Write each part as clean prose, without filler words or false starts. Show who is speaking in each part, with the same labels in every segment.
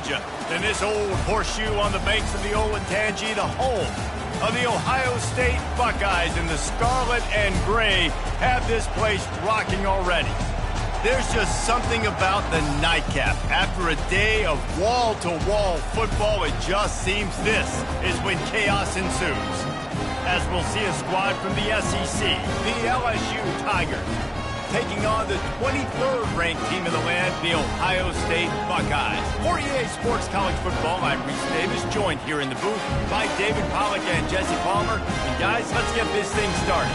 Speaker 1: Georgia, than this old horseshoe on the banks of the old Ncaa, the home of the Ohio State Buckeyes, and the scarlet and gray have this place rocking already. There's just something about the nightcap. After a day of wall-to-wall football, it just seems this is when chaos ensues. As we'll see a squad from the SEC, the LSU Tigers, taking on the 23rd ranked team in the land, the Ohio State Buckeyes. For EA Sports College Football, I'm Reese Davis, joined here in the booth by David Pollack and Jesse Palmer. And guys, let's get this thing started.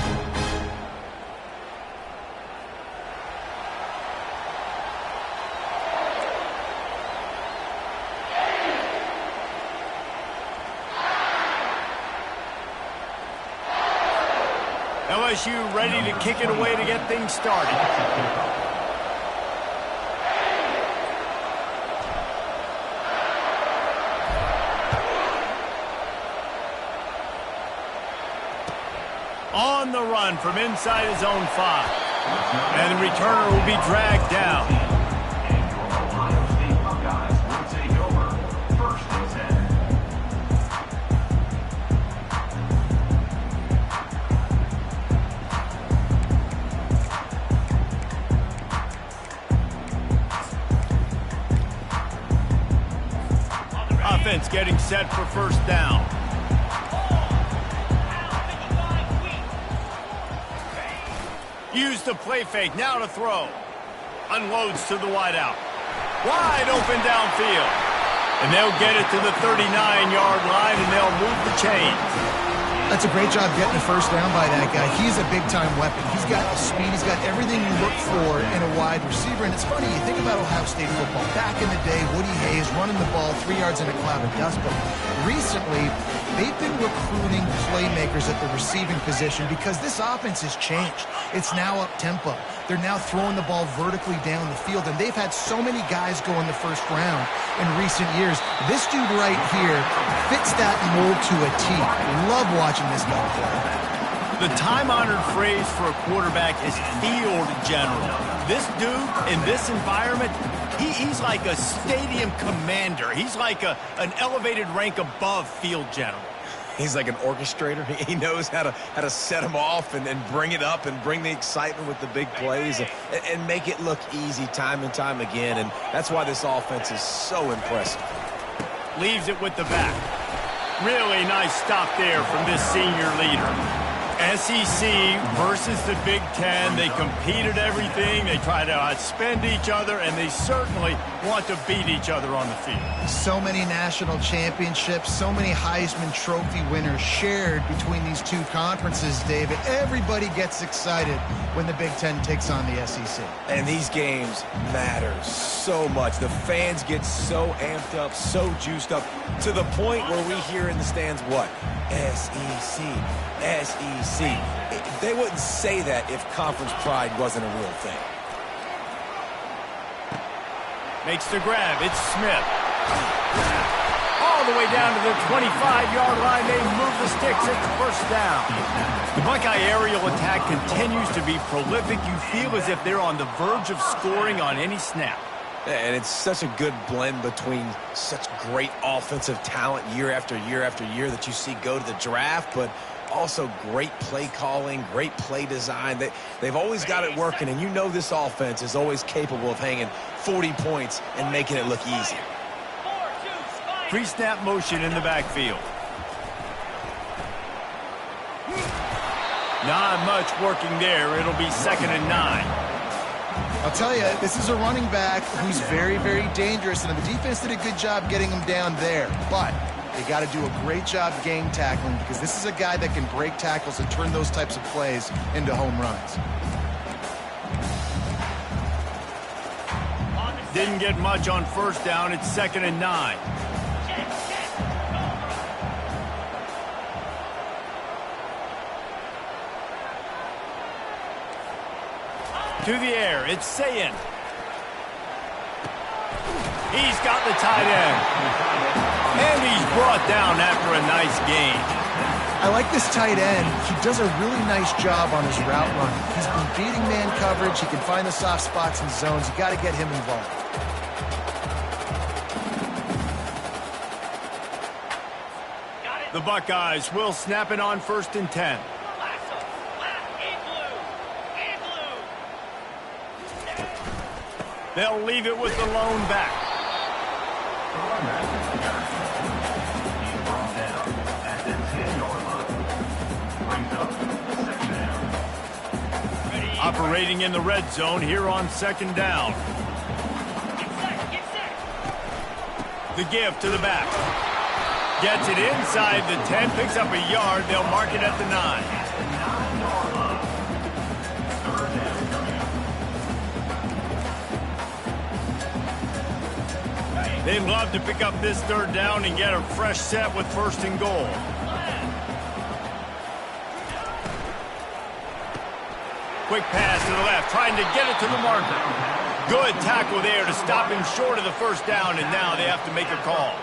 Speaker 1: LSU ready to kick it away to get things started. On the run from inside his own 5. And the returner will be dragged down. Offense getting set for first down. Use the play fake, now to throw. Unloads to the wideout. Wide open downfield. And they'll get it to the 39-yard line, and they'll move the chains.
Speaker 2: That's a great job getting the first down by that guy. He's a big-time weapon. He's got the speed. He's got everything you look for in a wide receiver. And it's funny, you think about Ohio State football. Back in the day, Woody Hayes running the ball 3 yards in a cloud of dust. But recently, they've been recruiting playmakers at the receiving position because this offense has changed. It's now up-tempo. They're now throwing the ball vertically down the field, and they've had so many guys go in the first round in recent years. This dude right here fits that mold to a T. Love watching this guy play.
Speaker 1: The time-honored phrase for a quarterback is field general. This dude, in this environment, he's like a stadium commander. He's like an elevated rank above field general.
Speaker 3: He's like an orchestrator. He knows how to set them off and bring it up and bring the excitement with the big plays and make it look easy time and time again. And that's why this offense is so impressive.
Speaker 1: Leaves it with the back. Really nice stop there from this senior leader. SEC versus the Big Ten. They compete at everything. They try to outspend each other, and they certainly want to beat each other on the field.
Speaker 2: So many national championships, so many Heisman Trophy winners shared between these two conferences, David. Everybody gets excited when the Big Ten takes on the SEC.
Speaker 3: And these games matter so much. The fans get so amped up, so juiced up, to the point where we hear in the stands what? SEC, SEC. They wouldn't say that if conference pride wasn't a real thing.
Speaker 1: Makes the grab. It's Smith. All the way down to the 25-yard line. They move the sticks at the first down. The Buckeye aerial attack continues to be prolific. You feel as if they're on the verge of scoring on any snap.
Speaker 3: And it's such a good blend between such great offensive talent year after year after year that you see go to the draft, but also great play calling, great play design. They've always got it working, and you know this offense is always capable of hanging 40 points and making it look easy.
Speaker 1: Pre-snap motion in the backfield. Not much working there. It'll be 2nd and 9.
Speaker 2: I'll tell you, this is a running back who's very, very dangerous, and the defense did a good job getting him down there. But they got to do a great job game tackling because this is a guy that can break tackles and turn those types of plays into home runs.
Speaker 1: Didn't get much on first down. It's 2nd and 9. To the air, it's Ncaa. He's got the tight end. And he's brought down after a nice gain.
Speaker 2: I like this tight end. He does a really nice job on his route run. He's been beating man coverage. He can find the soft spots and zones. You got to get him involved.
Speaker 1: The Buckeyes will snap it on 1st and 10. They'll leave it with the lone back. Operating in the red zone here on 2nd down. The give to the back. Gets it inside the 10, picks up a yard. They'll mark it at the 9. They'd love to pick up this 3rd down and get a fresh set with 1st and goal. Quick pass to the left, trying to get it to the marker. Good tackle there to stop him short of the 1st down, and now they have to make a call.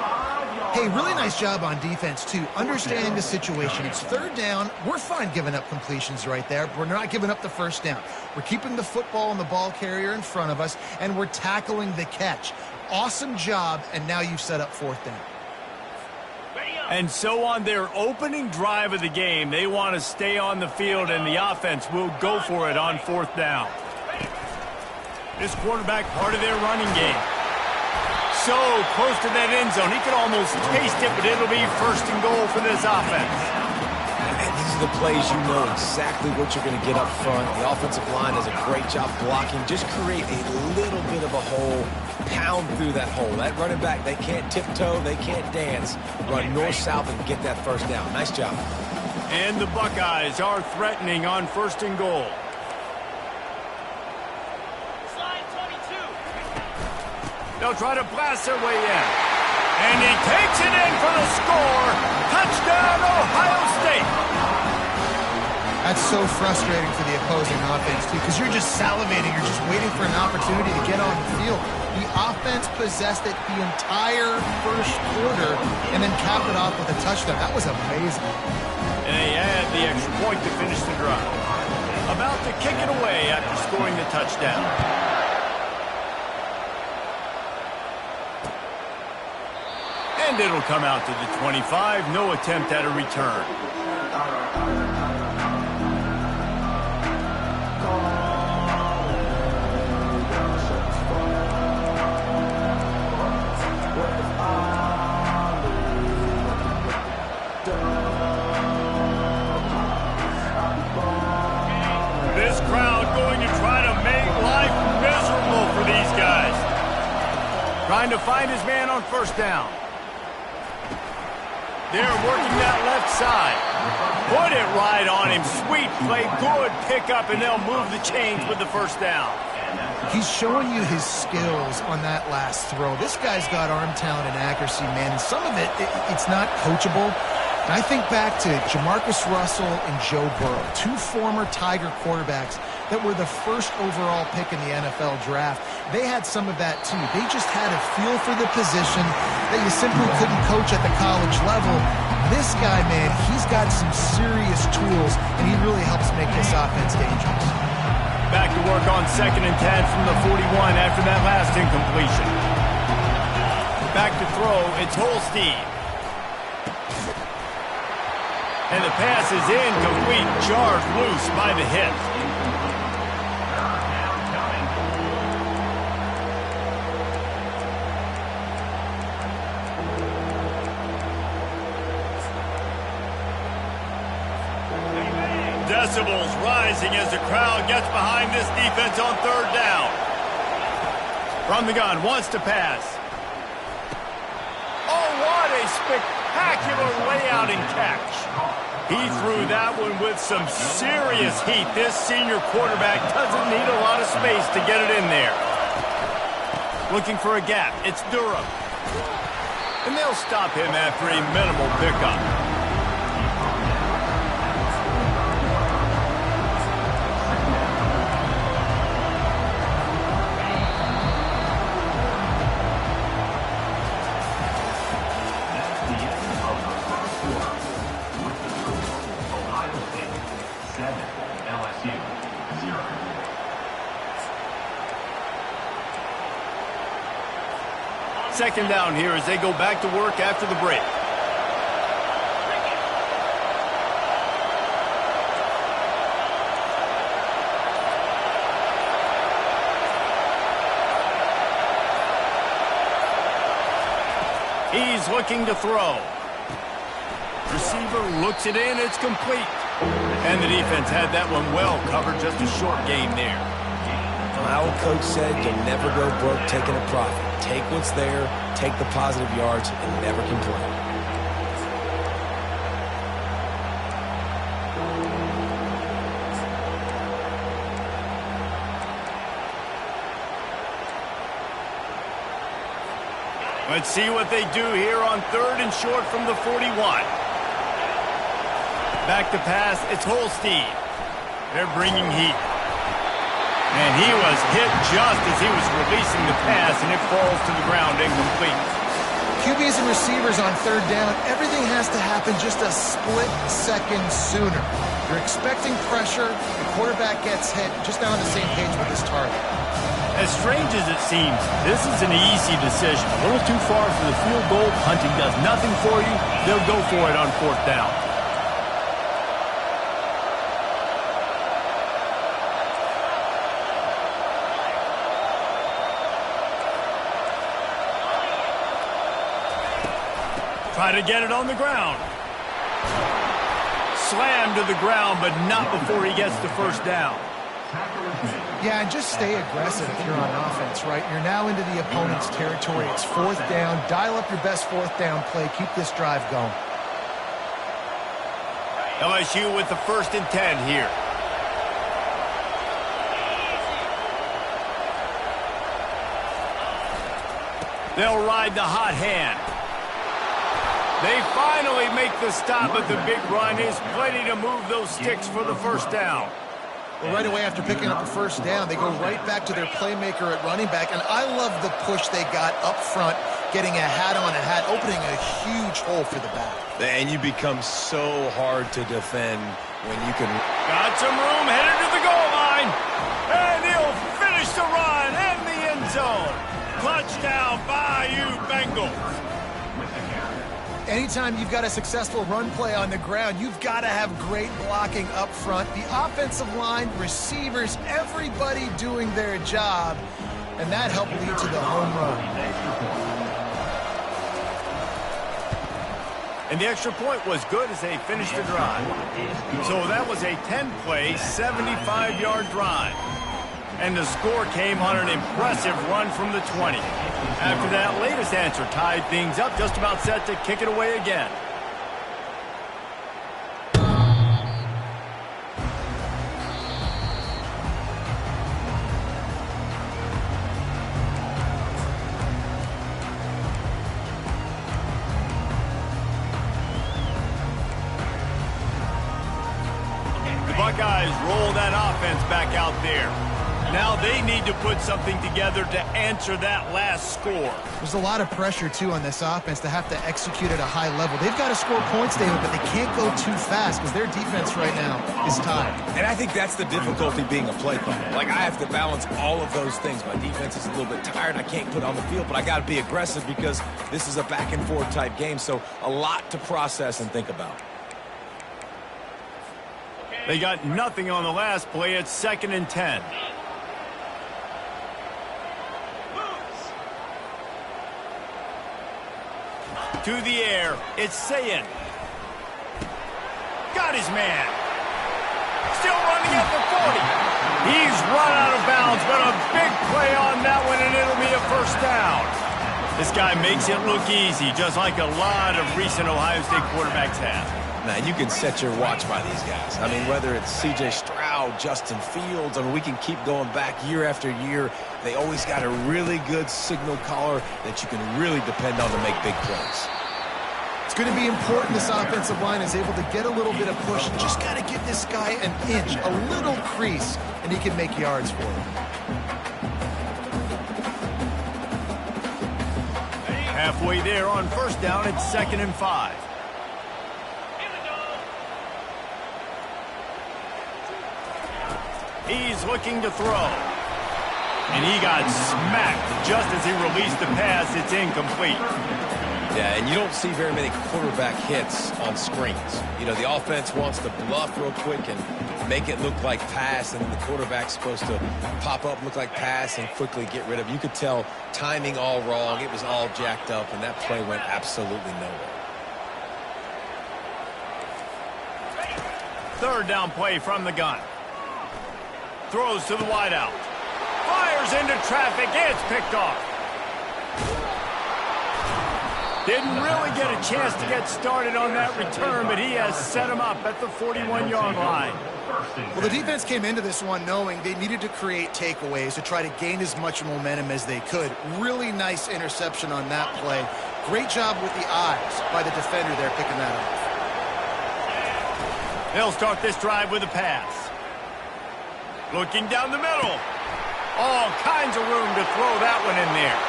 Speaker 2: Hey, really nice job on defense, too. Understanding the situation. It's 3rd down. We're fine giving up completions right there. We're not giving up the 1st down. We're keeping the football and the ball carrier in front of us, and we're tackling the catch. Awesome job, and now you've set up 4th down.
Speaker 1: And so on their opening drive of the game, they want to stay on the field, and the offense will go for it on 4th down. This quarterback, part of their running game. So close to that end zone. He could almost taste it, but it'll be 1st and goal for this offense.
Speaker 3: And these are the plays you know exactly what you're going to get up front. The offensive line does a great job blocking. Just create a little bit of a hole. Pound through that hole. That running back, they can't tiptoe, they can't dance. Run north-south and get that 1st down. Nice job.
Speaker 1: And the Buckeyes are threatening on 1st and goal.
Speaker 4: Slide 22.
Speaker 1: They'll try to blast their way in. And he takes it in for the score. Touchdown, Ohio State.
Speaker 2: That's so frustrating for the opposing offense, too, because you're just salivating. You're just waiting for an opportunity to get on the field. The offense possessed it the entire 1st quarter and then capped it off with a touchdown. That was amazing.
Speaker 1: And they add the extra point to finish the drive. About to kick it away after scoring the touchdown. And it'll come out to the 25. No attempt at a return. This crowd going to try to make life miserable for these guys. Trying to find his man on 1st down. They're working that left side. Put it right on him. Sweet play, good pickup, and they'll move the chains with the 1st down.
Speaker 2: He's showing you his skills on that last throw. This guy's got arm talent and accuracy, man. And some of it's not coachable. And I think back to Jamarcus Russell and Joe Burrow, 2 former Tiger quarterbacks that were the 1st overall pick in the NFL draft. They had some of that, too. They just had a feel for the position that you simply couldn't coach at the college level. This guy, man, he's got some serious tools, and he really helps make this offense dangerous.
Speaker 1: Back to work on 2nd and 10 from the 41 after that last incompletion. Back to throw, it's Holstein. And the pass is incomplete, jarred loose by the hit. Decibels rising as the crowd gets behind this defense on 3rd down. From the gun, wants to pass. Oh, what a spectacular layout and catch. He threw that one with some serious heat. This senior quarterback doesn't need a lot of space to get it in there. Looking for a gap. It's Durham. And they'll stop him after a minimal pickup. Second down here as they go back to work after the break. He's looking to throw. Receiver looks it in. It's complete. And the defense had that one well covered. Just a short game there.
Speaker 3: My old coach said you'll never go broke taking a profit. Take what's there, take the positive yards, and never complain.
Speaker 1: Let's see what they do here on 3rd and short from the 41. Back to pass. It's Holstein. They're bringing heat. And he was hit just as he was releasing the pass, and it falls to the ground incomplete.
Speaker 2: QBs and receivers on 3rd down, everything has to happen just a split second sooner. You're expecting pressure. The quarterback gets hit. Just now on the same page with his target.
Speaker 1: As strange as it seems, this is an easy decision. A little too far for the field goal. Punting does nothing for you. They'll go for it on 4th down. Try to get it on the ground. Slammed to the ground, but not before he gets the 1st down.
Speaker 2: Yeah, and just stay aggressive if you're on offense, right? You're now into the opponent's territory. It's 4th down. Dial up your best 4th down play. Keep this drive going.
Speaker 1: LSU with the 1st and 10 here. They'll ride the hot hand. They finally make the stop, but the big run is plenty to move those sticks for the 1st down.
Speaker 2: Well, right away after picking up the 1st down, they go right back to their playmaker at running back. And I love the push they got up front, getting a hat on a hat, opening a huge hole for the back.
Speaker 3: And you become so hard to defend when you can...
Speaker 1: Got some room, headed to the goal line. And he'll finish the run in the end zone. Touchdown, Bayou Bengals.
Speaker 2: Anytime you've got a successful run play on the ground, you've got to have great blocking up front. The offensive line, receivers, everybody doing their job. And that helped lead to the home run.
Speaker 1: And the extra point was good as they finished the drive. So that was a 10-play, 75-yard drive. And the score came on an impressive run from the 20. After that latest answer tied things up, just about set to kick it away again. The Buckeyes roll that offense back out there. Now they need to put something together to answer that last score.
Speaker 2: There's a lot of pressure, too, on this offense to have to execute at a high level. They've got to score points, David, but they can't go too fast because their defense right now is tied.
Speaker 3: And I think that's the difficulty being a play caller. Like, I have to balance all of those things. My defense is a little bit tired. I can't put on the field, but I got to be aggressive because this is a back-and-forth type game, so a lot to process and think about.
Speaker 1: They got nothing on the last play. It's 2nd and 10. To the air, it's Ncaa. Got his man. Still running at the 40. He's run out of bounds, but a big play on that one, and it'll be a 1st down. This guy makes it look easy, just like a lot of recent Ohio State quarterbacks have.
Speaker 3: Now, you can set your watch by these guys. I mean, whether it's C.J. Stroud, Justin Fields, I mean, we can keep going back year after year. They always got a really good signal caller that you can really depend on to make big plays.
Speaker 2: It's going to be important this offensive line is able to get a little bit of push. Just got to give this guy an inch, a little crease, and he can make yards for him.
Speaker 1: Halfway there on 1st down, it's 2nd and 5. He's looking to throw. And he got smacked just as he released the pass. It's incomplete.
Speaker 3: Yeah, and you don't see very many quarterback hits on screens. You know, the offense wants to bluff real quick and make it look like pass, and the quarterback's supposed to pop up, look like pass, and quickly get rid of it. You could tell timing all wrong. It was all jacked up, and that play went absolutely nowhere.
Speaker 1: Third down play from the gun. Throws to the wideout. Fires into traffic. It's picked off. Didn't really get a chance to get started on that return, but he has set him up at the 41-yard line.
Speaker 2: Well, the defense came into this one knowing they needed to create takeaways to try to gain as much momentum as they could. Really nice interception on that play. Great job with the eyes by the defender there picking that up.
Speaker 1: They'll start this drive with a pass. Looking down the middle. All kinds of room to throw that one in there.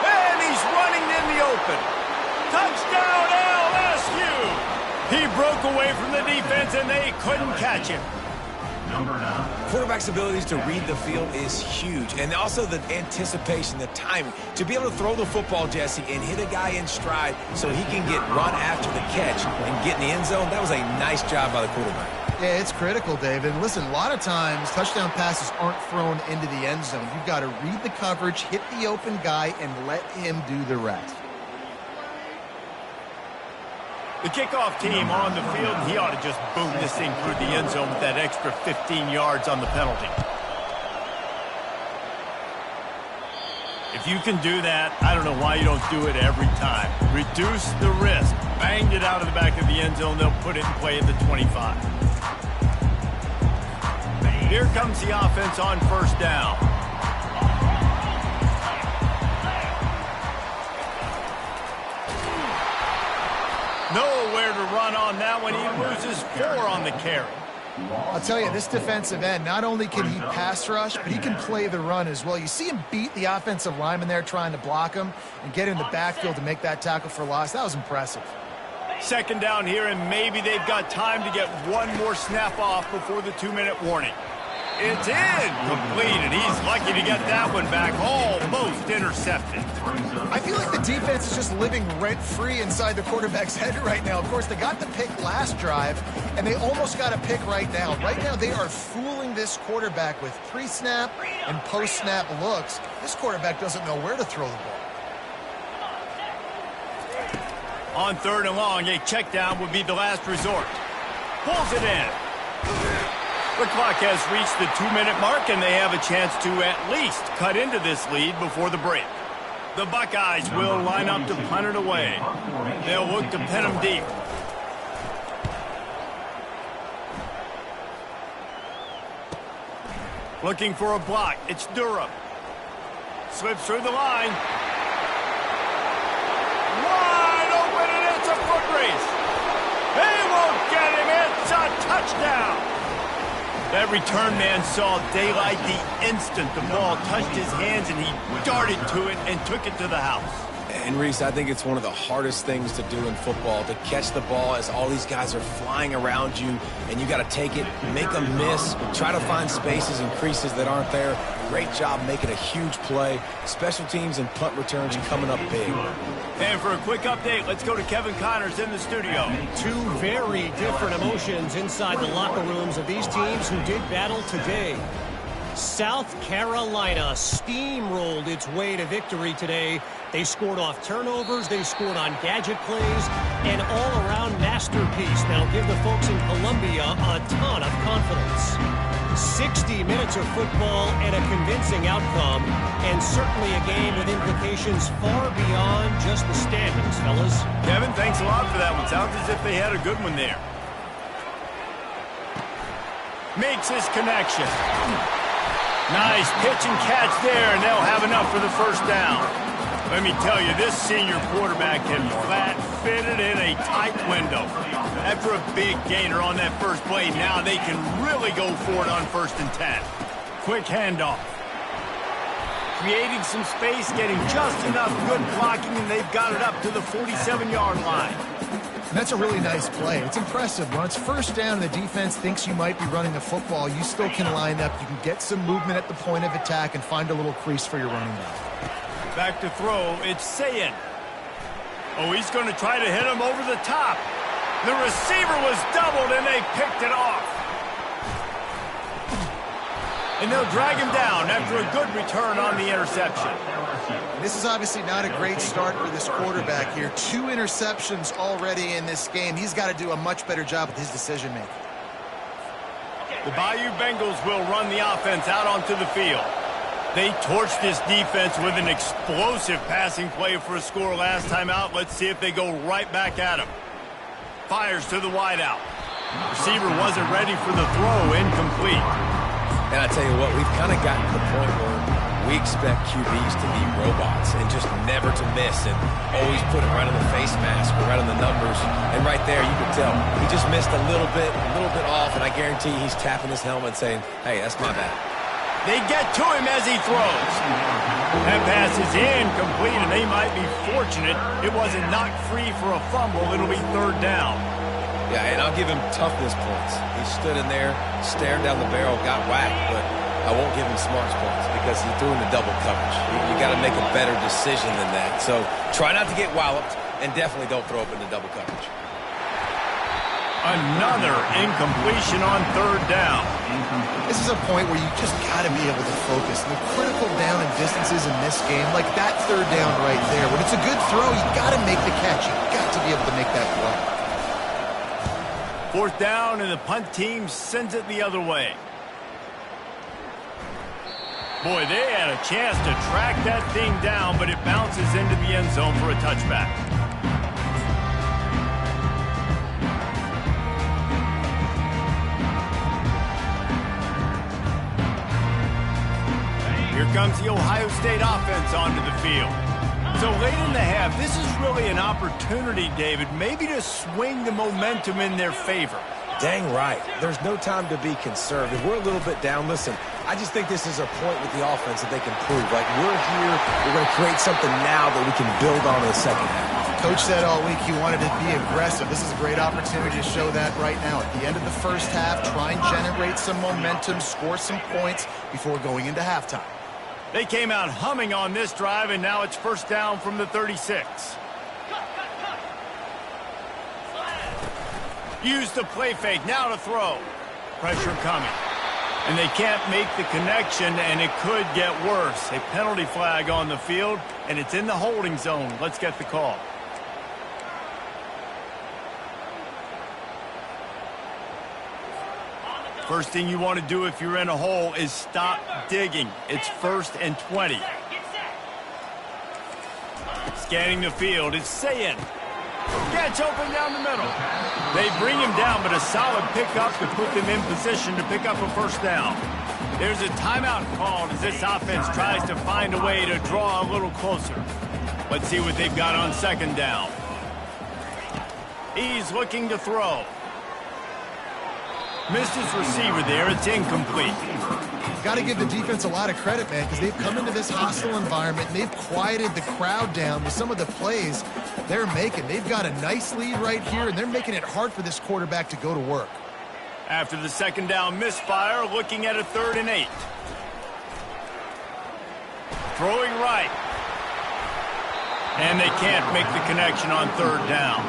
Speaker 1: And he's running in the open. Touchdown, LSU! He broke away from the defense, and they couldn't catch him.
Speaker 3: Quarterback's abilities to read the field is huge, and also the anticipation, the timing. To be able to throw the football, Jesse, and hit a guy in stride so he can get run after the catch and get in the end zone, that was a nice job by the quarterback.
Speaker 2: Yeah, it's critical, David. Listen, a lot of times touchdown passes aren't thrown into the end zone. You've got to read the coverage, hit the open guy, and let him do the rest.
Speaker 1: The kickoff team on the field, he ought to just boom this thing through the end zone with that extra 15 yards on the penalty. If you can do that, I don't know why you don't do it every time. Reduce the risk. Banged it out of the back of the end zone. They'll put it in play at the 25. Here comes the offense on first down. Nowhere to run on that one. He loses 4 on the carry.
Speaker 2: I'll tell you, this defensive end, not only can he pass rush, but he can play the run as well. You see him beat the offensive lineman there trying to block him and get in the backfield to make that tackle for loss. That was impressive.
Speaker 1: Second down here, and maybe they've got time to get one more snap off before the 2-minute warning. It's incomplete, he's lucky to get that one back. Almost intercepted.
Speaker 2: I feel like the defense is just living rent-free inside the quarterback's head right now. Of course, they got the pick last drive, and they almost got a pick right now. Right now, they are fooling this quarterback with pre-snap and post-snap looks. This quarterback doesn't know where to throw the ball.
Speaker 1: On third and long, a check down would be the last resort. Pulls it in. The clock has reached the 2-minute mark, and they have a chance to at least cut into this lead before the break. The Buckeyes will line up to punt it away. They'll look to pin them deep. Looking for a block. It's Durham. Slips through the line. Wide open, and it's a foot race. They won't get him. It's a touchdown. That return man saw daylight the instant the ball touched his hands, and he darted to it and took it to the house.
Speaker 3: And, Reese, I think it's one of the hardest things to do in football, to catch the ball as all these guys are flying around you, and you got to take it, make them miss, try to find spaces and creases that aren't there. Great job making a huge play. Special teams and punt returns coming up big.
Speaker 1: And for a quick update, let's go to Kevin Connors in the studio.
Speaker 5: Two very different emotions inside the locker rooms of these teams who did battle today. South Carolina steamrolled its way to victory today. They scored off turnovers, they scored on gadget plays, an all-around masterpiece. Now give the folks in Columbia a ton of confidence. 60 minutes of football and a convincing outcome, and certainly a game with implications far beyond just the standings, fellas.
Speaker 1: Kevin, thanks a lot for that one. Sounds as if they had a good one there. Makes his connection. Nice pitch and catch there, and they'll have enough for the first down. Let me tell you, this senior quarterback can flat fit it in a tight window. After a big gainer on that first play, now they can really go for it on 1st and 10. Quick handoff. Creating some space, getting just enough good blocking, and they've got it up to the 47-yard line.
Speaker 2: And that's a really nice play. It's impressive. When it's first down and the defense thinks you might be running the football, you still can line up. You can get some movement at the point of attack and find a little crease for your running back.
Speaker 1: Back to throw, it's Ncaa. Oh, he's going to try to hit him over the top. The receiver was doubled, and they picked it off. And they'll drag him down after a good return on the interception.
Speaker 2: This is obviously not a great start for this quarterback here. 2 interceptions already in this game. He's got to do a much better job with his decision-making.
Speaker 1: The Bayou Bengals will run the offense out onto the field. They torched this defense with an explosive passing play for a score last time out. Let's see if they go right back at him. Fires to the wideout. Receiver wasn't ready for the throw, incomplete.
Speaker 3: And I tell you what, we've kind of gotten to the point where we expect QBs to be robots and just never to miss and always put it right on the face mask or right on the numbers. And right there, you can tell he just missed a little bit off, and I guarantee he's tapping his helmet saying, hey, that's my bad.
Speaker 1: They get to him as he throws. That pass is incomplete, and they might be fortunate it wasn't knocked free for a fumble. It'll be 3rd down.
Speaker 3: Yeah, and I'll give him toughness points. He stood in there, stared down the barrel, got whacked, but I won't give him smarts points because he threw into double coverage. You got to make a better decision than that. So try not to get walloped, and definitely don't throw up into double coverage.
Speaker 1: Another incompletion on 3rd down.
Speaker 2: This is a point where you just got to be able to focus. The critical down and distances in this game, like that 3rd down right there, when it's a good throw, you got to make the catch. You got to be able to make that throw.
Speaker 1: 4th down, and the punt team sends it the other way. Boy, they had a chance to track that thing down, but it bounces into the end zone for a touchback. Here comes the Ohio State offense onto the field. So late in the half, this is really an opportunity, David, maybe to swing the momentum in their favor.
Speaker 3: Dang right. There's no time to be conservative. We're a little bit down. Listen, I just think this is a point with the offense that they can prove. Like, we're here, we're going to create something now that we can build on in the second half.
Speaker 2: Coach said all week he wanted to be aggressive. This is a great opportunity to show that right now. At the end of the first half, try and generate some momentum, score some points before going into halftime.
Speaker 1: They came out humming on this drive, and now it's 1st down from the 36. Use the play fake, now to throw. Pressure coming. And they can't make the connection, and it could get worse. A penalty flag on the field, and it's in the holding zone. Let's get the call. First thing you want to do if you're in a hole is stop digging. It's 1st and 20. Scanning the field, it's Ncaa. Gets open down the middle. They bring him down, but a solid pickup to put them in position to pick up a 1st down. There's a timeout called as this offense tries to find a way to draw a little closer. Let's see what they've got on 2nd down. He's looking to throw. Missed his receiver there. It's incomplete.
Speaker 2: Got to give the defense a lot of credit, man, because they've come into this hostile environment and they've quieted the crowd down with some of the plays they're making. They've got a nice lead right here, and they're making it hard for this quarterback to go to work.
Speaker 1: After the 2nd down misfire, looking at a 3rd and 8. Throwing right. And they can't make the connection on 3rd down.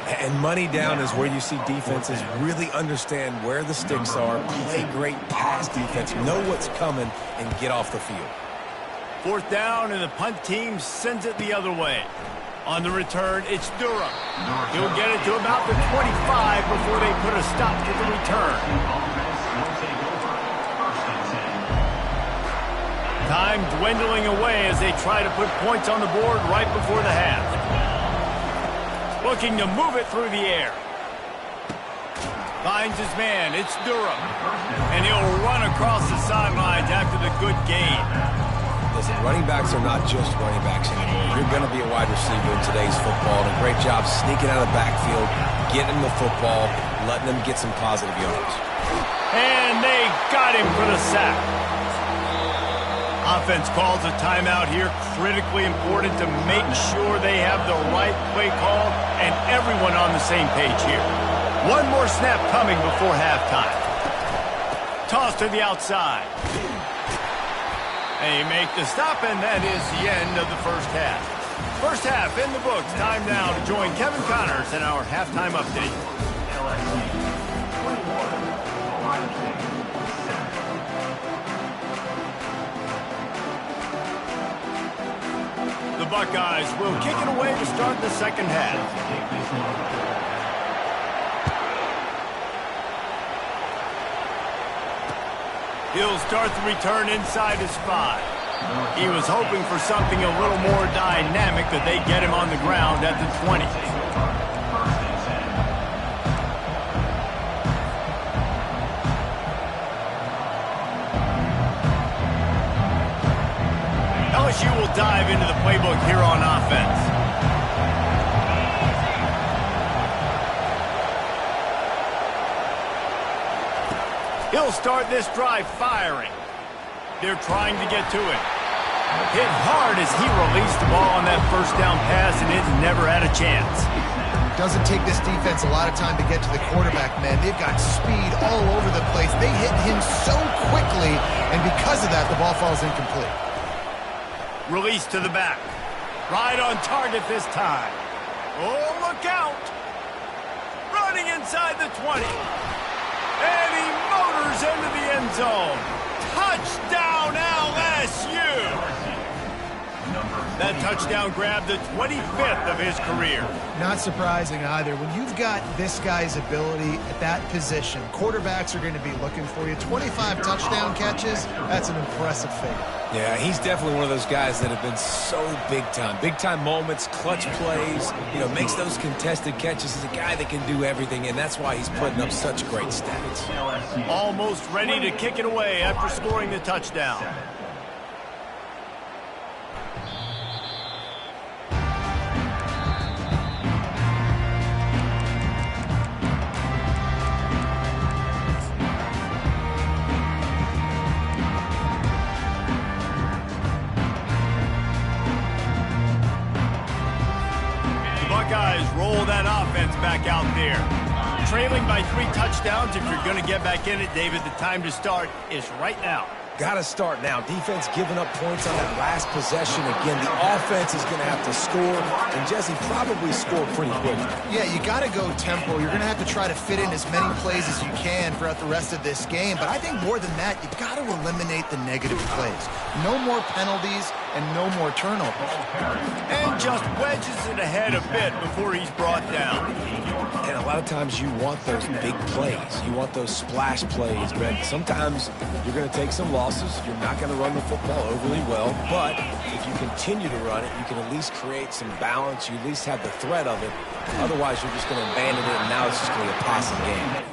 Speaker 3: And money down is where you see defenses really understand where the sticks are, play great pass defense, know what's coming, and get off the field.
Speaker 1: 4th down, and the punt team sends it the other way. On the return, it's Durham. He'll get it to about the 25 before they put a stop to the return. Time dwindling away as they try to put points on the board right before the half. Looking to move it through the air. Finds his man. It's Durham. And he'll run across the sidelines after the good gain.
Speaker 3: Listen, running backs are not just running backs anymore. You're going to be a wide receiver in today's football. And a great job sneaking out of the backfield, getting him the football, letting him get some positive yards.
Speaker 1: And they got him for the sack. Offense calls a timeout here. Critically important to make sure they have the right play call and everyone on the same page here. One more snap coming before halftime. Toss to the outside. They make the stop, and that is the end of the first half. First half in the books. Time now to join Kevin Connors in our halftime update. The Buckeyes will kick it away to start the second half. He'll start the return inside his 5. He was hoping for something a little more dynamic, that they get him on the ground at the 20. LSU will dive into the playbook here on offense. He'll start this drive firing. They're trying to get to him. Hit hard as he released the ball on that first down pass, and it never had a chance.
Speaker 2: Doesn't take this defense a lot of time to get to the quarterback, man. They've got speed all over the place. They hit him so quickly, and because of that, the ball falls incomplete.
Speaker 1: Release to the back. Right on target this time. Oh, look out. Running inside the 20. And he motors into the end zone. Touchdown, LSU! That touchdown grabbed the 25th of his career.
Speaker 2: Not surprising either. When you've got this guy's ability at that position, quarterbacks are going to be looking for you. 25 touchdown catches, that's an impressive figure.
Speaker 3: Yeah, he's definitely one of those guys that have been so big time. Big time moments, clutch plays, makes those contested catches. He's a guy that can do everything, and that's why he's putting up such great stats.
Speaker 1: Almost ready to kick it away after scoring the touchdown. Roll that offense back out there. Trailing by 3 touchdowns. If you're going to get back in it, David, the time to start is right now.
Speaker 3: Got to start now. Defense giving up points on that last possession. Again, the offense is going to have to score, and Jesse probably scored pretty quickly.
Speaker 2: Yeah, you got to go tempo. You're going to have to try to fit in as many plays as you can throughout the rest of this game. But I think more than that, you've got to eliminate the negative plays. No more penalties and no more turnovers.
Speaker 1: And just wedges it ahead a bit before he's brought down.
Speaker 3: And a lot of times you want those big plays. You want those splash plays, but sometimes you're going to take some losses. You're not going to run the football overly well, but if you continue to run it, you can at least create some balance. You at least have the threat of it. Otherwise, you're just going to abandon it, and now it's just going to be a passing game.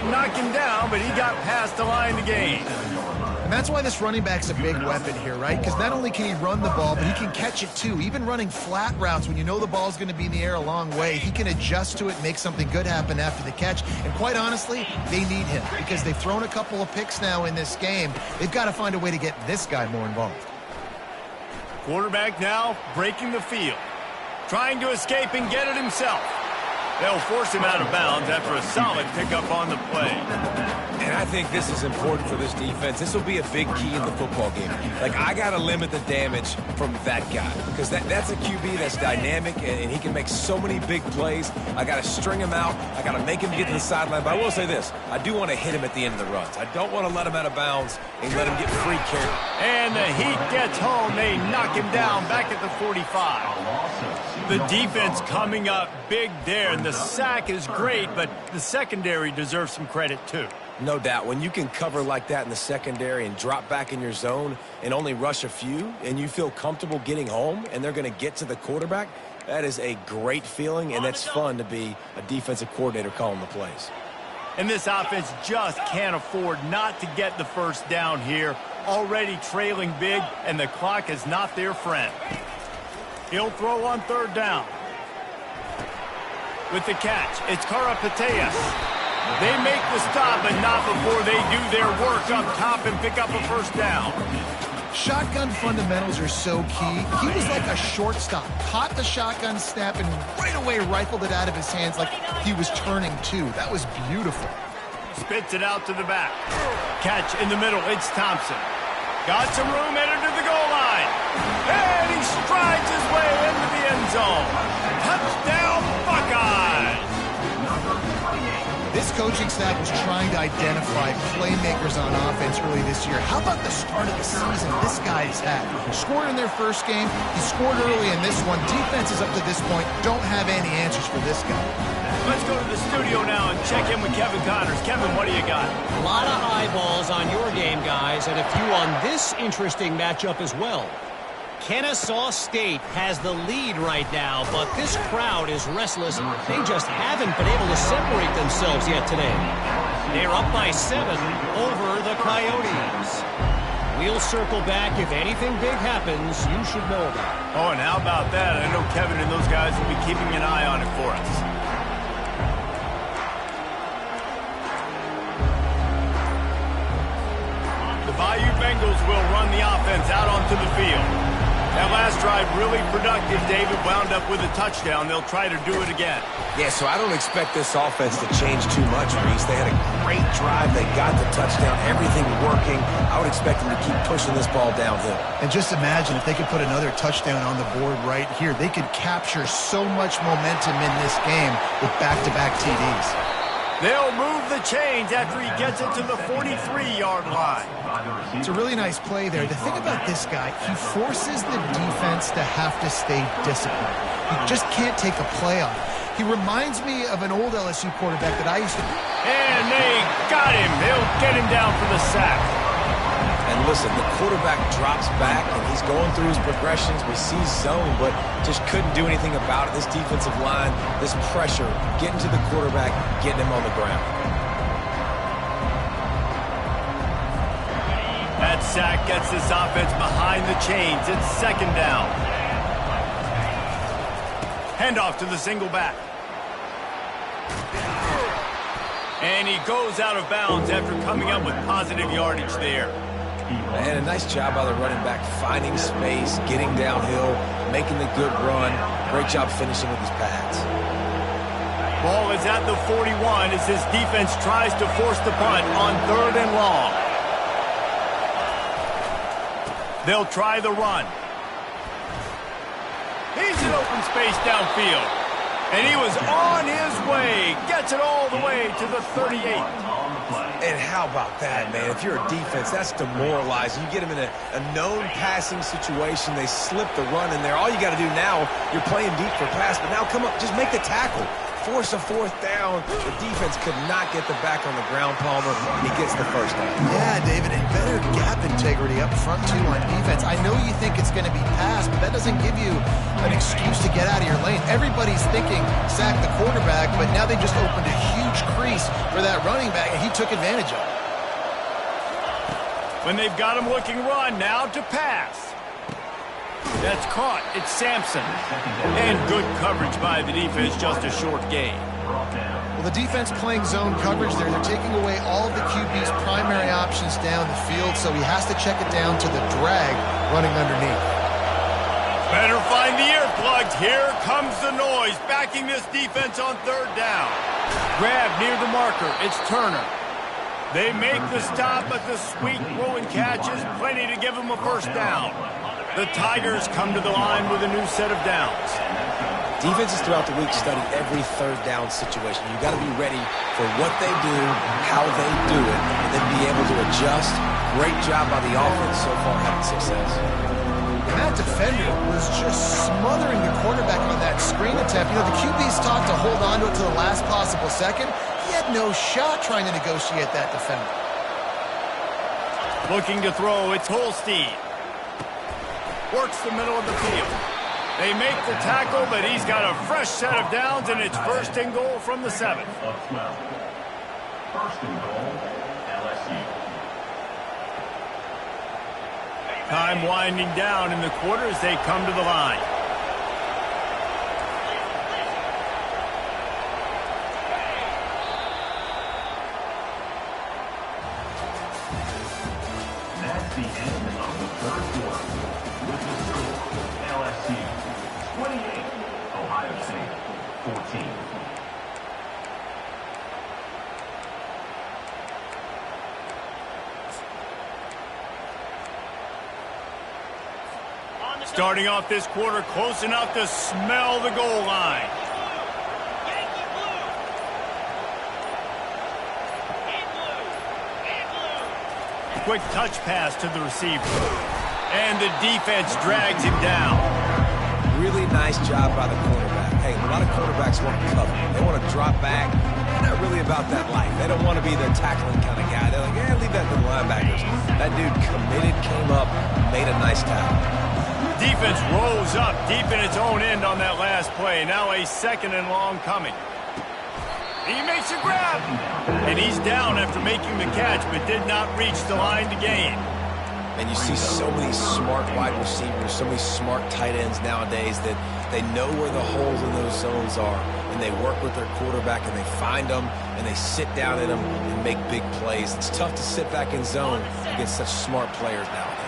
Speaker 1: Knocked him down, but he got past the line to gain.
Speaker 2: And that's why this running back's a big weapon here, right? Because not only can he run the ball, but he can catch it too. Even running flat routes when you know the ball's going to be in the air a long way, he can adjust to it, make something good happen after the catch. And quite honestly, they need him because they've thrown a couple of picks now in this game. They've got to find a way to get this guy more involved.
Speaker 1: Quarterback now breaking the field, trying to escape and get it himself. They'll force him out of bounds after a solid pickup on the play.
Speaker 3: And I think this is important for this defense. This will be a big key in the football game. Like, I got to limit the damage from that guy because that's a QB that's dynamic, and he can make so many big plays. I got to string him out. I got to make him get to the sideline. But I will say this. I do want to hit him at the end of the runs. I don't want to let him out of bounds and let him get free carry.
Speaker 1: And the heat gets home. They knock him down back at the 45. The defense coming up big there, and the sack is great, but the secondary deserves some credit too.
Speaker 3: No doubt. When you can cover like that in the secondary and drop back in your zone and only rush a few, and you feel comfortable getting home and they're going to get to the quarterback, that is a great feeling, and that's fun to be a defensive coordinator calling the plays.
Speaker 1: And this offense just can't afford not to get the first down here. Already trailing big, and the clock is not their friend. He'll throw on third down. with the catch. It's Karapateas. They make the stop, but not before they do their work up top and pick up a first down.
Speaker 2: Shotgun fundamentals are so key. He was like a shortstop. Caught the shotgun snap and right away rifled it out of his hands like he was turning two. That was beautiful.
Speaker 1: Spits it out to the back. Catch in the middle. It's Thompson. Got some room, entered to the goal line. And he strides his way into the end zone. Touchdown, Buckeyes!
Speaker 2: This coaching staff was trying to identify playmakers on offense early this year. How about the start of the season this guy's had? Scored in their first game. He scored early in this one. Defenses up to this point don't have any answers for this guy.
Speaker 1: Let's go to the studio now and check in with Kevin Connors. Kevin, what do you got?
Speaker 5: A lot of eyeballs on your game, guys, and a few on this interesting matchup as well. Ncaa State has the lead right now, but this crowd is restless. They just haven't been able to separate themselves yet today. They're up by 7 over the Coyotes. We'll circle back. If anything big happens, you should know about it.
Speaker 1: Oh, and how about that? I know Kevin and those guys will be keeping an eye on it for us. The Bayou Bengals will run the offense out onto the field. That last drive really productive. David wound up with a touchdown. They'll try to do it again.
Speaker 3: Yeah, so I don't expect this offense to change too much, Reese. They had a great drive. They got the touchdown. Everything working. I would expect them to keep pushing this ball downhill.
Speaker 2: And just imagine if they could put another touchdown on the board right here. They could capture so much momentum in this game with back-to-back TDs.
Speaker 1: They'll move the chains after he gets it to the 43-yard line.
Speaker 2: It's a really nice play there. The thing about this guy, he forces the defense to have to stay disciplined. He just can't take a play off. He reminds me of an old LSU quarterback that I used to...
Speaker 1: And they got him. They'll get him down for the sack.
Speaker 3: And listen, the quarterback drops back, and he's going through his progressions. We see zone, but just couldn't do anything about it. This defensive line, this pressure, getting to the quarterback, getting him on the ground.
Speaker 1: That sack gets this offense behind the chains. It's second down. Handoff to the single back. And he goes out of bounds after coming up with positive yardage there.
Speaker 3: And a nice job by the running back, finding space, getting downhill, making the good run. Great job finishing with his pads.
Speaker 1: Ball is at the 41 as his defense tries to force the punt on 3rd and long. They'll try the run. He's in open space downfield. And he was on his way. Gets it all the way to the 38.
Speaker 3: And how about that, man? If you're a defense, that's demoralizing. You get them in a known passing situation. They slip the run in there. All you got to do now, you're playing deep for pass, but now come up, just make the tackle. Force a 4th down. The defense could not get the back on the ground, Palmer. He gets the first down.
Speaker 2: Yeah, David, and better gap integrity up front, too, on defense. I know you think it's going to be passed, but that doesn't give you an excuse to get out of your lane. Everybody's thinking sack the quarterback, but now they just opened a huge crease for that running back, and he took advantage of it.
Speaker 1: When they've got him looking run, now to pass. That's caught. It's Sampson. And good coverage by the defense, just a short gain.
Speaker 2: Well, the defense playing zone coverage there. They're taking away all of the QB's primary options down the field, so he has to check it down to the drag running underneath.
Speaker 1: Better find the earplugs. Here comes the noise, backing this defense on 3rd down. Grab near the marker. It's Turner. They make the stop, but the sweet throw and catch is plenty to give them a first down. The Tigers come to the line with a new set of downs.
Speaker 3: Defenses throughout the week study every 3rd down situation. You got to be ready for what they do, how they do it, and then be able to adjust. Great job by the offense so far having success.
Speaker 2: And that defender was just smothering the quarterback on that screen attempt. You know, the QB's taught to hold on to it to the last possible second. He had no shot trying to negotiate that defender.
Speaker 1: Looking to throw, it's Holstein. Works the middle of the field. They make the tackle, but he's got a fresh set of downs, and it's 1st and goal from the 7.
Speaker 6: 1st and goal, LSU.
Speaker 1: Time winding down in the quarter as they come to the line.
Speaker 6: That's the end of the third quarter. With the score, LSU 28, Ohio State 14.
Speaker 1: Starting off this quarter close enough to smell the goal line.
Speaker 4: Yankee blue. In blue. In blue.
Speaker 1: Quick touch pass to the receiver. And the defense drags him down.
Speaker 3: Really nice job by the quarterback. Hey, a lot of quarterbacks want to cover. They want to drop back. They're not really about that life. They don't want to be the tackling kind of guy. They're like, yeah, leave that to the linebackers. That dude committed, came up, made a nice tackle.
Speaker 1: Defense rolls up deep in its own end on that last play. Now a second and long coming. He makes a grab. And he's down after making the catch, but did not reach the line to gain.
Speaker 3: And you see so many smart wide receivers, so many smart tight ends nowadays that they know where the holes in those zones are. And they work with their quarterback and they find them and they sit down in them and make big plays. It's tough to sit back in zone against such smart players nowadays.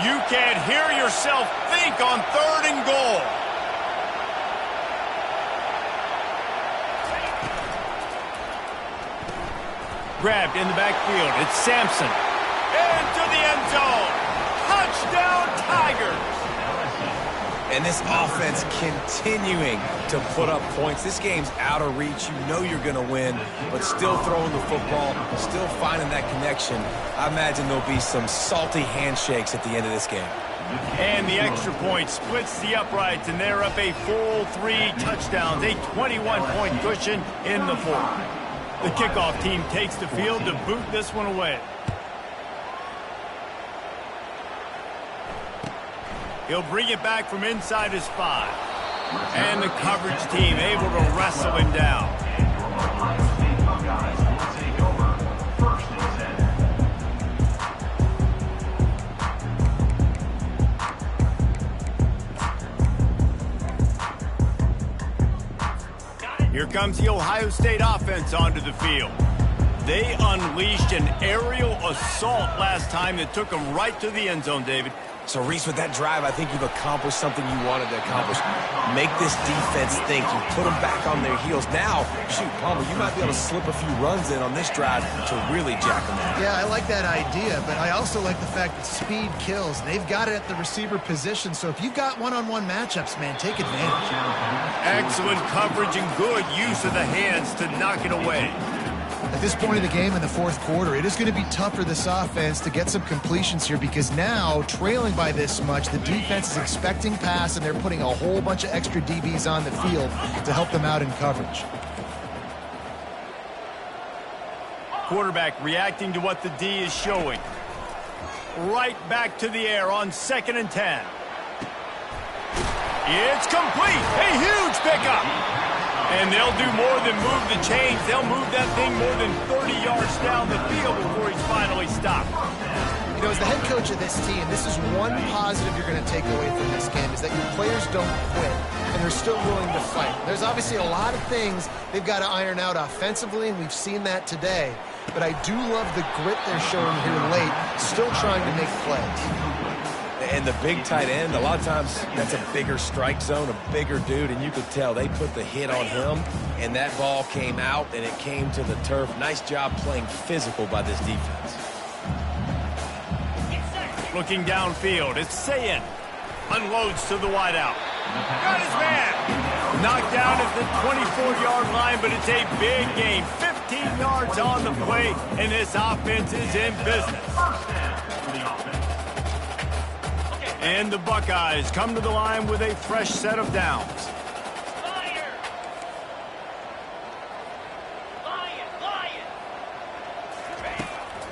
Speaker 1: You can't hear yourself think on 3rd and goal. Grabbed in the backfield. It's Sampson. Into the end zone. Touchdown, Tigers.
Speaker 3: And this offense continuing to put up points. This game's out of reach. You know you're going to win, but still throwing the football, still finding that connection. I imagine there'll be some salty handshakes at the end of this game.
Speaker 1: And the extra point splits the uprights, and they're up a full 3 touchdowns, a 21-point cushion in the fourth. The kickoff team takes the field to boot this one away. He'll bring it back from inside his 5. And the coverage team able to wrestle him down. Here comes the Ohio State offense onto the field. They unleashed an aerial assault last time that took them right to the end zone, David.
Speaker 3: So, Reese, with that drive, I think you've accomplished something you wanted to accomplish. Make this defense think. You put them back on their heels. Now, shoot, Palmer, you might be able to slip a few runs in on this drive to really jack them up.
Speaker 2: Yeah, I like that idea, but I also like the fact that speed kills. They've got it at the receiver position, so if you've got one-on-one matchups, man, take advantage.
Speaker 1: Excellent coverage and good use of the hands to knock it away.
Speaker 2: At this point of the game in the fourth quarter, it is going to be tough for this offense to get some completions here because now, trailing by this much, the defense is expecting pass and they're putting a whole bunch of extra DBs on the field to help them out in coverage.
Speaker 1: Quarterback reacting to what the D is showing. Right back to the air on 2nd and 10. It's complete. A huge pickup. And they'll do more than move the chains. They'll move that thing more than 30 yards down the field before he's finally stopped.
Speaker 2: You know, as the head coach of this team, this is one positive you're going to take away from this game, is that your players don't quit, and they're still willing to fight. There's obviously a lot of things they've got to iron out offensively, and we've seen that today. But I do love the grit they're showing here late, still trying to make plays.
Speaker 3: And the big tight end, a lot of times that's a bigger strike zone, a bigger dude, and you could tell they put the hit on him, and that ball came out, and it came to the turf. Nice job playing physical by this defense.
Speaker 1: Looking downfield, it's Ncaa. Unloads to the wideout. Got his man. Knocked down at the 24-yard line, but it's a big game. 15 yards on the play, and this offense is in business. And the Buckeyes come to the line with a fresh set of downs.
Speaker 4: Fire!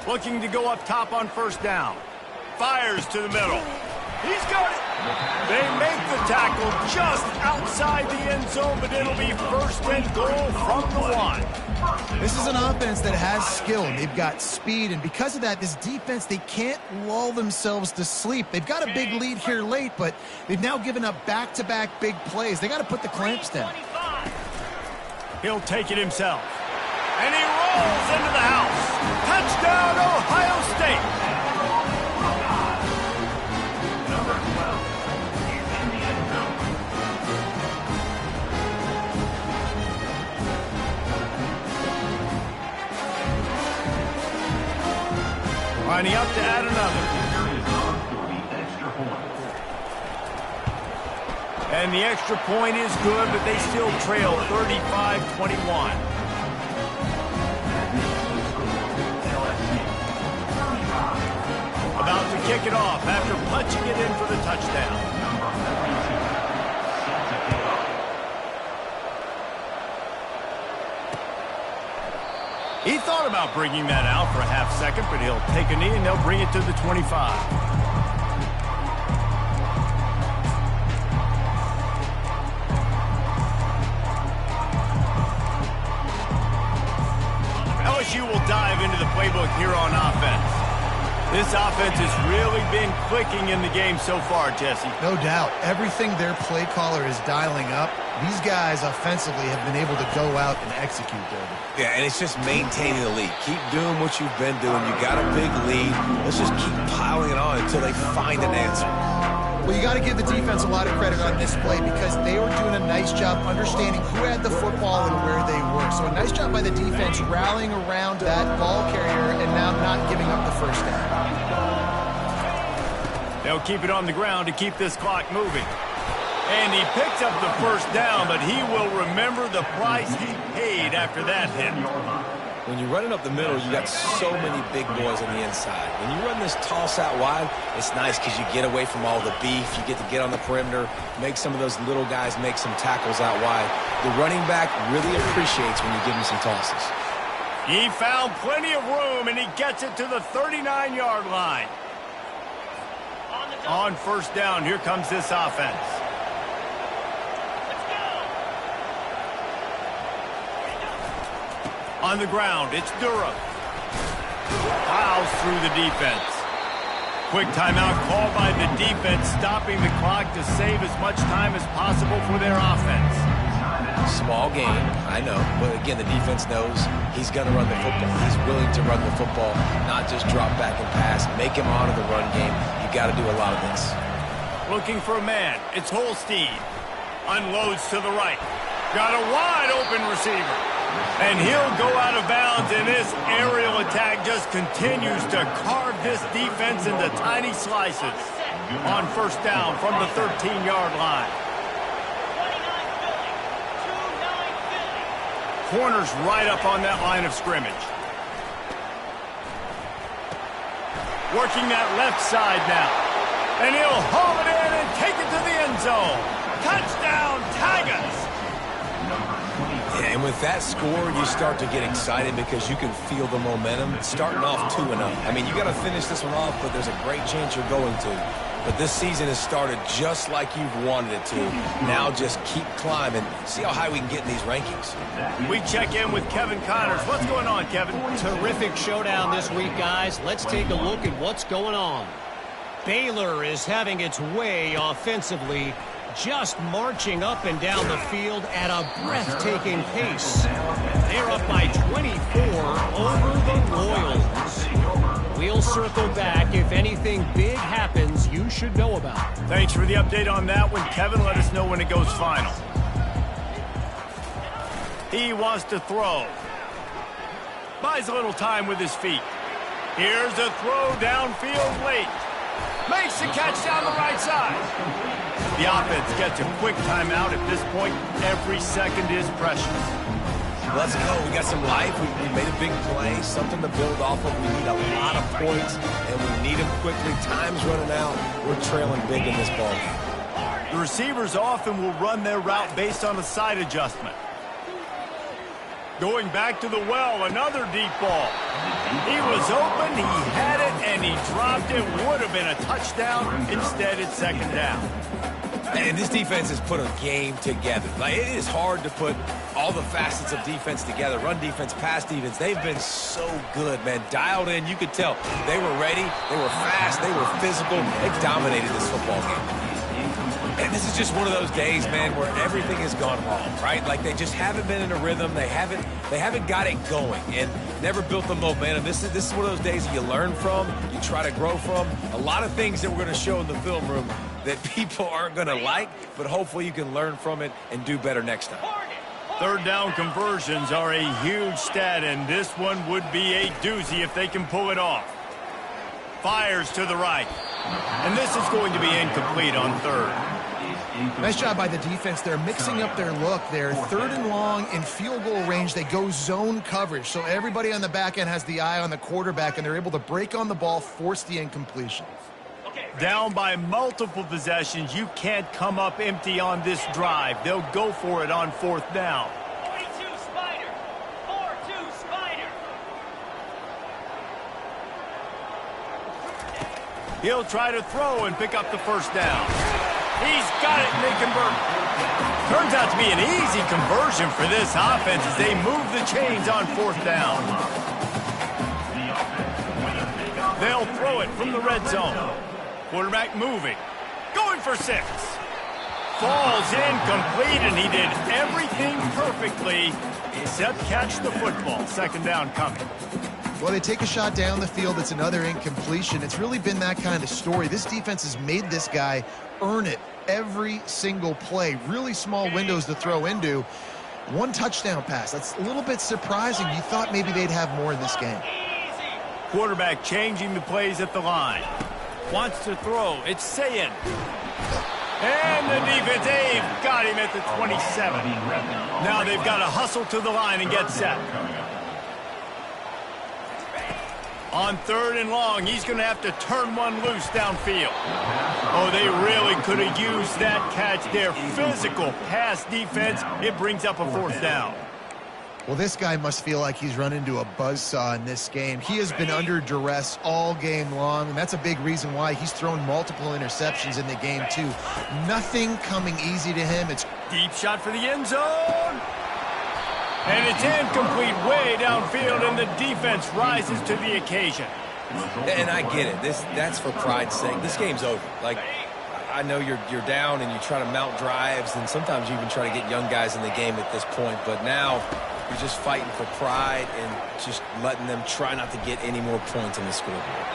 Speaker 1: Looking to go up top on 1st down. Fires to the middle. He's got it. They make the tackle just outside the end zone, but it'll be 1st and goal from the 1.
Speaker 2: This is an offense that has skill. They've got speed, and because of that, this defense, they can't lull themselves to sleep. They've got a big lead here late, but they've now given up back-to-back big plays. They got to put the clamps down.
Speaker 1: He'll take it himself. And he rolls into the house. Touchdown, Ohio State. Lining up to add another.
Speaker 6: Here is on for the extra point.
Speaker 1: And the extra point is good, but they still trail 35-21. About to kick it off after punching it in for the touchdown. He thought about bringing that out for a half second, but he'll take a knee and they'll bring it to the 25. LSU will dive into the playbook here on offense. This offense has really been clicking in the game so far, Jesse.
Speaker 2: No doubt. Everything their play caller is dialing up, these guys offensively have been able to go out and execute, David.
Speaker 3: Yeah, and it's just maintaining the lead. Keep doing what you've been doing. You got a big lead. Let's just keep piling it on until they find an answer.
Speaker 2: Well, you got to give the defense a lot of credit on this play because they were doing a nice job understanding who had the football and where they were. So a nice job by the defense rallying around that ball carrier and now not giving up the first down.
Speaker 1: They'll keep it on the ground to keep this clock moving. And he picks up the first down, but he will remember the price he paid after that hit.
Speaker 3: When you're running up the middle, you got so many big boys on the inside. When you run this toss out wide, it's nice because you get away from all the beef. You get to get on the perimeter, make some of those little guys make some tackles out wide. The running back really appreciates when you give him some tosses.
Speaker 1: He found plenty of room, and he gets it to the 39-yard line. On first down, here comes this offense. On the ground, it's Durham. Plows through the defense. Quick timeout called by the defense, stopping the clock to save as much time as possible for their offense.
Speaker 3: Small game, I know, but again, the defense knows he's going to run the football. He's willing to run the football, not just drop back and pass, make him honor the run game. You got to do a lot of this.
Speaker 1: Looking for a man, it's Holstein. Unloads to the right. Got a wide open receiver. And he'll go out of bounds, and this aerial attack just continues to carve this defense into tiny slices. On first down from the 13-yard line. Corners right up on that line of scrimmage. Working that left side now. And he'll haul it in and take it to the end zone. Touchdown, Tigers!
Speaker 3: And with that score, you start to get excited because you can feel the momentum. Starting off 2-0. I mean, you got to finish this one off, but there's a great chance you're going to. But this season has started just like you've wanted it to. Now just keep climbing. See how high we can get in these rankings.
Speaker 1: We check in with Kevin Connors. What's going on, Kevin?
Speaker 5: Terrific showdown this week, guys. Let's take a look at what's going on. Baylor is having its way offensively, just marching up and down the field at a breathtaking pace. They're up by 24 over the Royals. We'll circle back if anything big happens you should know about.
Speaker 1: Thanks for the update on that one, Kevin. Let us know when it goes final. He wants to throw. Buys a little time with his feet. Here's a throw downfield late. Makes the catch down the right side. The offense gets a quick timeout at this point. Every second is precious.
Speaker 3: Let's go. We got some life. We made a big play, something to build off of. We need a lot of points, and we need them quickly. Time's running out. We're trailing big in this ball game.
Speaker 1: The receivers often will run their route based on a side adjustment. Going back to the well, another deep ball. He was open, he had it, and he dropped it. Would have been a touchdown. Instead, it's second down.
Speaker 3: And this defense has put a game together. Like, it is hard to put all the facets of defense together. Run defense, pass defense. They've been so good, man. Dialed in. You could tell. They were ready. They were fast. They were physical. They dominated this football game. And this is just one of those days, man, where everything has gone wrong, right? Like, they just haven't been in a rhythm. They haven't got it going and never built the momentum. This is one of those days that you learn from, you try to grow from. A lot of things that we're going to show in the film room that people aren't going to like, but hopefully you can learn from it and do better next time.
Speaker 1: Third down conversions are a huge stat, and this one would be a doozy if they can pull it off. Fires to the right. And this is going to be incomplete on third.
Speaker 2: Nice job by the defense. They're mixing up their look. They're third and long in field goal range. They go zone coverage. So everybody on the back end has the eye on the quarterback, and they're able to break on the ball, force the incompletion.
Speaker 1: Down by multiple possessions. You can't come up empty on this drive. They'll go for it on fourth down.
Speaker 4: 42 Spider. 4-2 Spider.
Speaker 1: He'll try to throw and pick up the first down. He's got it, and they convert. Turns out to be an easy conversion for this offense as they move the chains on fourth down. They'll throw it from the red zone. Quarterback moving. Going for 6. Falls incomplete, and he did everything perfectly except catch the football. Second down coming.
Speaker 2: Well, they take a shot down the field. It's another incompletion. It's really been that kind of story. This defense has made this guy earn it every single play. Really small windows to throw into. 1 touchdown pass. That's a little bit surprising. You thought maybe they'd have more in this game.
Speaker 1: Quarterback changing the plays at the line. Wants to throw. It's Ncaa. And the defense, they've got him at the 27. Now they've got to hustle to the line and get set. On third and long, he's going to have to turn one loose downfield. Oh, they really could have used that catch there. Physical pass defense. It brings up a fourth down.
Speaker 2: Well, this guy must feel like he's run into a buzzsaw in this game. He has been under duress all game long, and that's a big reason why he's thrown multiple interceptions in the game, too. Nothing coming easy to him. It's
Speaker 1: deep shot for the end zone. And it's incomplete way downfield, and the defense rises to the occasion.
Speaker 3: And I get it. That's for pride's sake. This game's over. Like, I know you're down and you try to mount drives, and sometimes you even try to get young guys in the game at this point. But now you're just fighting for pride and just letting them try not to get any more points on the scoreboard.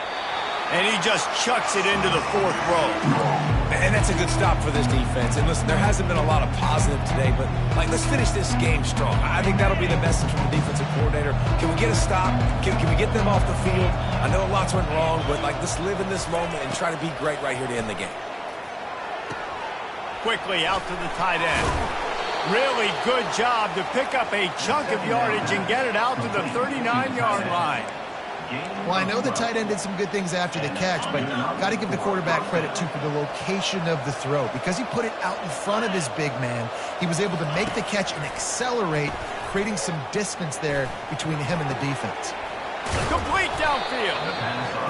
Speaker 1: And he just chucks it into the fourth row.
Speaker 3: And that's a good stop for this defense. And listen, there hasn't been a lot of positive today, but like, let's finish this game strong. I think that'll be the message from the defensive coordinator. Can we get a stop? Can we get them off the field? I know lots went wrong, but like, let's live in this moment and try to be great right here to end the game.
Speaker 1: Quickly out to the tight end. Really good job to pick up a chunk of yardage and get it out to the 39-yard line.
Speaker 2: Well, I know the tight end did some good things after the catch, but got to give the quarterback credit, too, for the location of the throw. Because he put it out in front of his big man, he was able to make the catch and accelerate, creating some distance there between him and the defense.
Speaker 1: Complete downfield.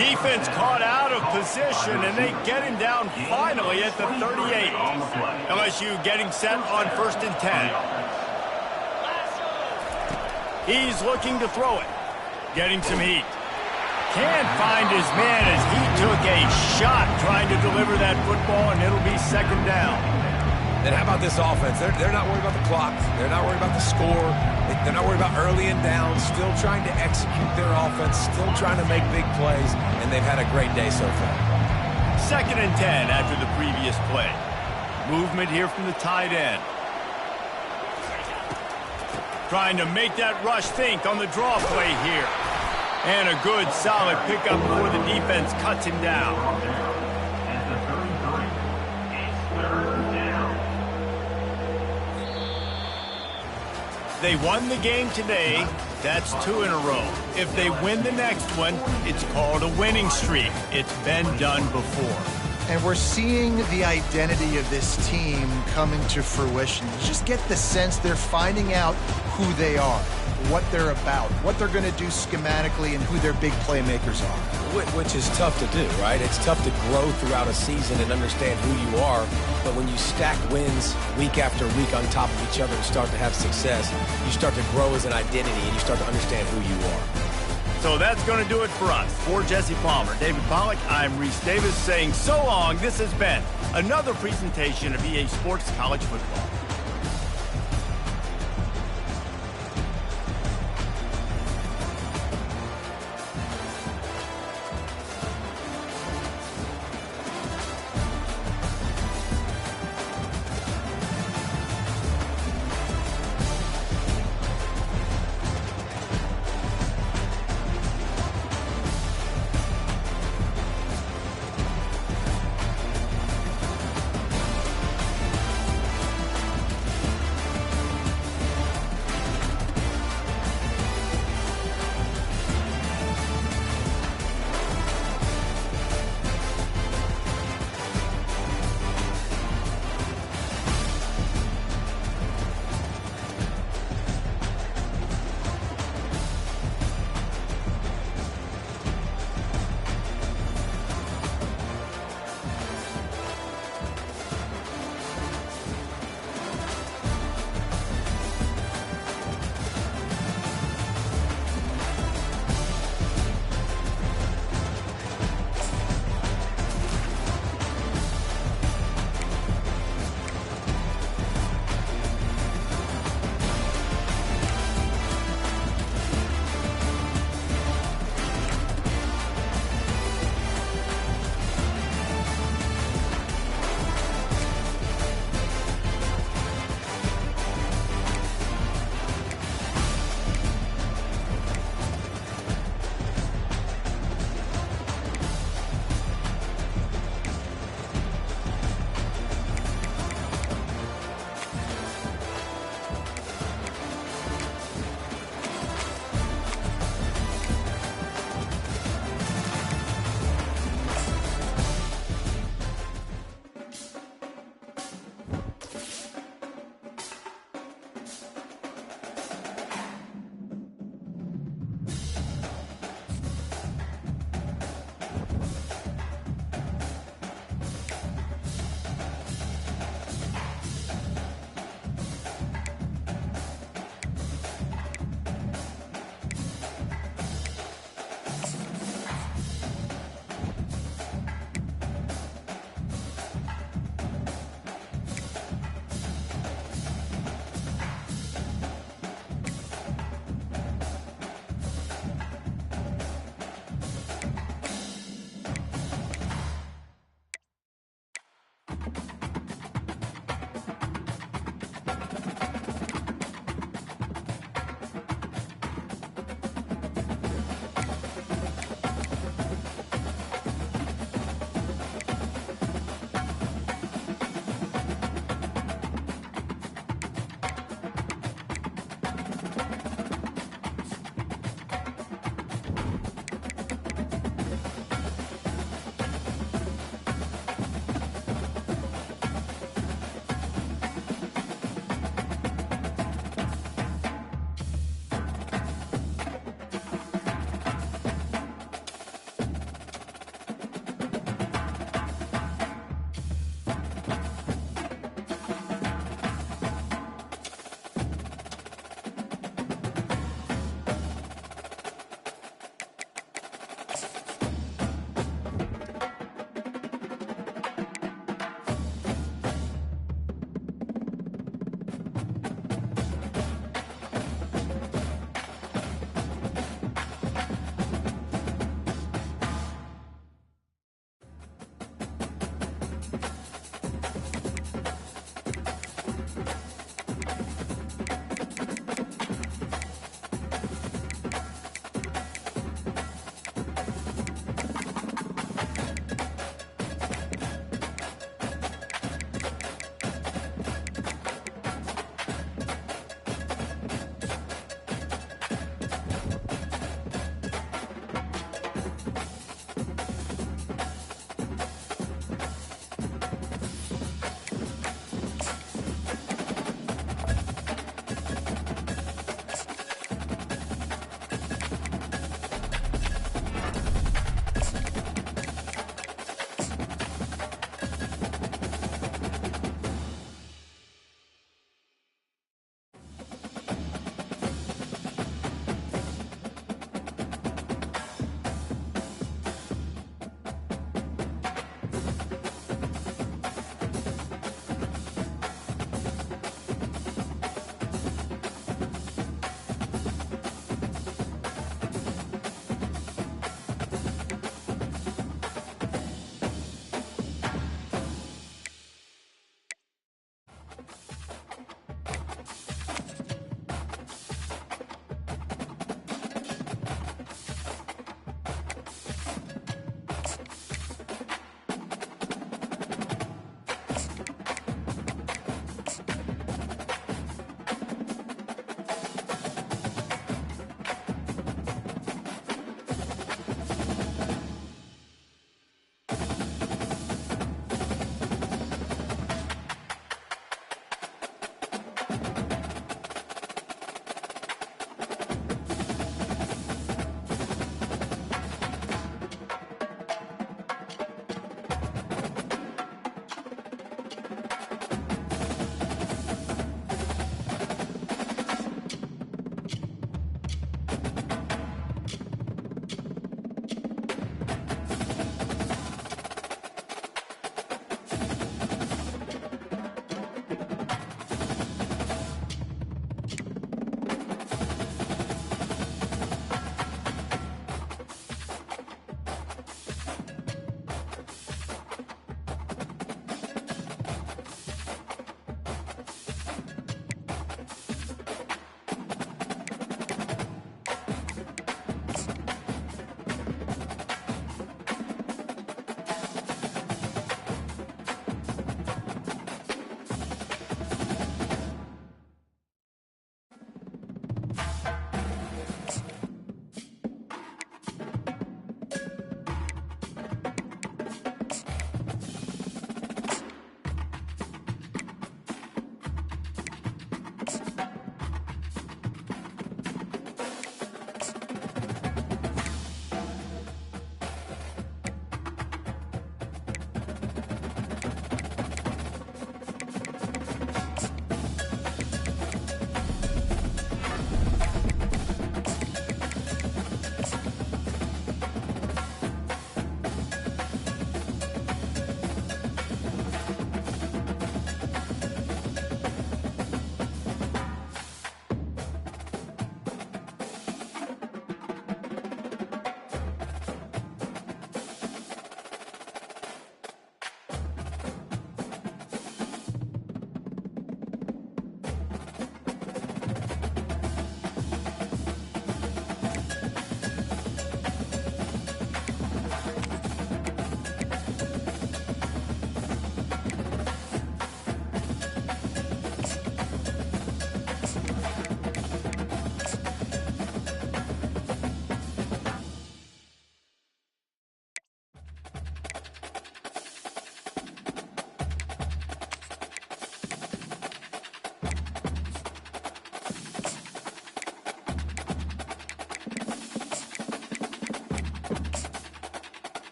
Speaker 1: Defense caught out of position, and they get him down finally at the 38. LSU getting set on 1st and 10. He's looking to throw it. Getting some heat. Can't find his man as he took a shot trying to deliver that football, and it'll be second down.
Speaker 3: And how about this offense? They're not worried about the clock. They're not worried about the score. They're not worried about early and down. Still trying to execute their offense. Still trying to make big plays. And they've had a great day so far.
Speaker 1: 2nd and 10 after the previous play. Movement here from the tight end. Trying to make that rush think on the draw play here. And a good, solid pickup before the defense cuts him down.
Speaker 6: At the 33, it's 3rd down.
Speaker 1: They won the game today. That's 2 in a row. If they win the next one, it's called a winning streak. It's been done before.
Speaker 2: And we're seeing the identity of this team coming to fruition. You just get the sense they're finding out who they are, what they're about, what they're going to do schematically, and who their big playmakers are.
Speaker 3: Which is tough to do, right? It's tough to grow throughout a season and understand who you are. But when you stack wins week after week on top of each other and start to have success, you start to grow as an identity and you start to understand who you are.
Speaker 1: So that's going to do it for us. For Jesse Palmer, David Pollack, I'm Reese Davis saying so long. This has been another presentation of EA Sports College Football.